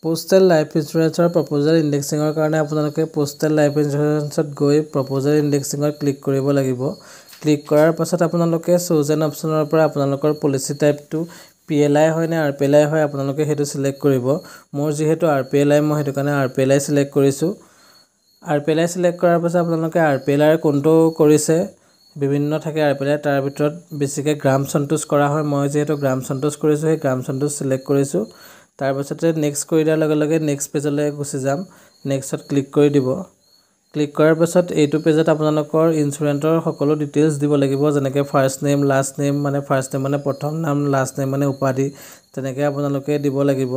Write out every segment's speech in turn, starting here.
Postal life ইন্সুৰেঞ্চৰ প্ৰপ'জাল ইণ্ডেক্সিঙৰ কাৰণে আপোনালোকে postal life ইন্সুৰেঞ্চত গৈ প্ৰপ'জাল ইণ্ডেক্সিঙত ক্লিক কৰিব লাগিব। ক্লিক কৰাৰ পাছত আপোনালোকে চুজেন অপশ্যনৰ পৰা আপোনালোকৰ পলিচি টাইপটো PLI হয় নে RPLI হয় আপোনালোকে সেইটো সিলেক্ট কৰিব। মোৰ যিহেতু RPLI মই সেইটো কাৰণে RPLI সিলেক্ট কৰিছোঁ। RPLI সিলেক্ট কৰাৰ পাছত আপোনালোকে RPLI কোনটো কৰিছে বিভিন্ন থাকে RPLI তাৰ ভিতৰত বেছিকৈ গ্ৰাম সন্তোষ কৰা হয়। মই যেহেতু গ্ৰাম সন্তোষ কৰিছোঁ সেই গ্ৰাম সন্তোষ সিলেক্ট কৰিছোঁ। তাৰ পাছতে নেক্সট কৰি দিয়াৰ লগে লগে নেক্সট পেজলৈ গুচি যাম। নেক্সটত ক্লিক কৰি দিব। ক্লিক কৰাৰ পাছত এইটো পেজত আপোনালোকৰ ইনস্যুৰেন্সৰ সকলো ডিটেইলছ দিব লাগিব, যেনেকৈ ফাৰ্ষ্ট নেম লাষ্ট নেম, মানে ফাৰ্ষ্ট নেম মানে প্ৰথম নাম, লাষ্ট নেম মানে উপাধি, তেনেকৈ আপোনালোকে দিব লাগিব।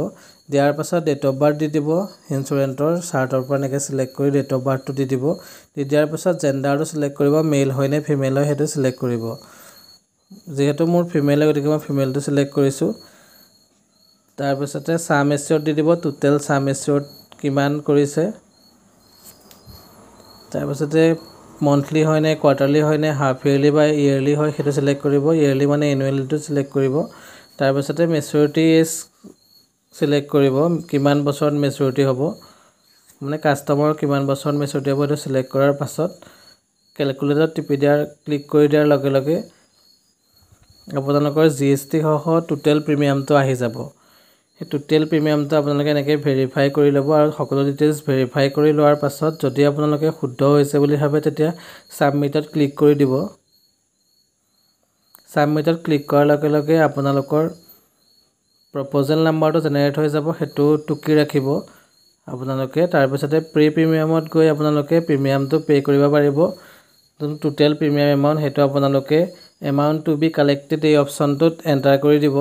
দিয়াৰ পাছত ডেট অফ বাৰ্থ দি দিব। ইনস্যুৰেন্সৰ চাৰ্টৰ পৰা এনেকৈ সিলেক্ট কৰি ডেট অফ বাৰ্থটো দি দিব। দি দিয়াৰ পাছত জেণ্ডাৰটো সিলেক্ট কৰিব, মেল হয় নে ফিমেল হয় সেইটো সিলেক্ট কৰিব। যিহেতু মোৰ ফিমেল হয় গতিকে মই ফিমেলটো সিলেক্ট কৰিছোঁ। তাৰ পাছতে সাম এচিয়ৰ্ড দি দিব, টোটেল সাম এচিয়ৰ্ড কিমান কৰিছে। তাৰ পাছতে মন্থলি হয় নে কোৱাৰ্টাৰলি হয় নে হাফ ইয়াৰলি বা ইয়াৰলি হয় সেইটো সিলেক্ট কৰিব। ইয়াৰলি মানে এনুৱেলিটো সিলেক্ট কৰিব। তাৰ পাছতে মেচুৰিটি এজ সিলেক্ট কৰিব, কিমান বছৰত মেচুৰিটি হ'ব, মানে কাষ্টমাৰৰ কিমান বছৰত মেচুৰিটি হ'ব সেইটো সিলেক্ট কৰাৰ পাছত কেলকুলেটৰত টিপি দিয়াৰ ক্লিক কৰি দিয়াৰ লগে লগে আপোনালোকৰ GST সহ টোটেল প্ৰিমিয়ামটো আহি যাব। সেই টোটেল প্ৰিমিয়ামটো আপোনালোকে এনেকৈ ভেৰিফাই কৰি ল'ব আৰু সকলো ডিটেইলছ ভেৰিফাই কৰি লোৱাৰ পাছত যদি আপোনালোকে শুদ্ধ হৈছে বুলি ভাবে তেতিয়া ছাবমিটত ক্লিক কৰি দিব। ছাবমিটত ক্লিক কৰাৰ লগে লগে আপোনালোকৰ প্ৰপ'জেল নাম্বাৰটো জেনেৰেট হৈ যাব, সেইটো টুকি ৰাখিব আপোনালোকে। তাৰপিছতে প্ৰিমিয়ামত গৈ আপোনালোকে প্ৰিমিয়ামটো পে' কৰিব পাৰিব। যোনটো টোটেল প্ৰিমিয়াম এমাউণ্ট সেইটো আপোনালোকে এমাউণ্ট টু বি কালেক্টেড এই অপশ্যনটোত এণ্টাৰ কৰি দিব।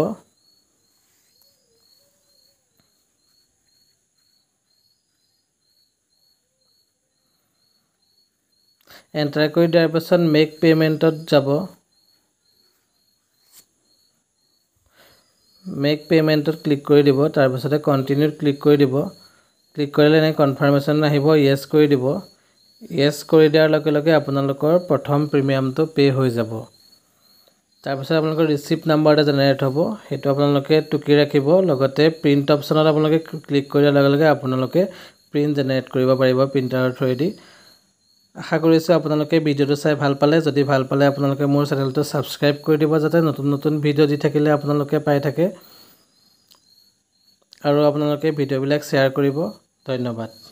এণ্টাৰ কৰি দিয়াৰ পাছত মেক পে'মেণ্টত যাব। মেক পে'মেণ্টত ক্লিক কৰি দিব। তাৰপিছতে কণ্টিনিউত ক্লিক কৰি দিব। ক্লিক কৰিলে এনে কনফাৰ্মেশ্যন আহিব, য়েছ কৰি দিব। য়েছ কৰি দিয়াৰ লগে লগে আপোনালোকৰ প্ৰথম প্ৰিমিয়ামটো পে' হৈ যাব। তাৰপিছত আপোনালোকৰ ৰিচিপ্ট নাম্বাৰ এটা জেনেৰেট হ'ব, সেইটো আপোনালোকে টুকি ৰাখিব। লগতে প্ৰিণ্ট অপশ্যনত আপোনালোকে ক্লিক কৰি দিয়াৰ লগে লগে আপোনালোকে প্ৰিণ্ট জেনেৰেট কৰিব পাৰিব প্ৰিণ্টাৰৰ থ্ৰুৱেদি। আশা কৰিছোঁ আপোনালোকে ভিডিঅ'টো চাই ভাল পালে। যদি ভাল পালে আপোনালোকে মোৰ চেনেলটো ছাবস্ক্ৰাইব কৰি দিব, যাতে নতুন নতুন ভিডিঅ' দি থাকিলে আপোনালোকে পাই থাকে। আৰু আপোনালোকে ভিডিঅ'বিলাক শ্বেয়াৰ কৰিব। ধন্যবাদ।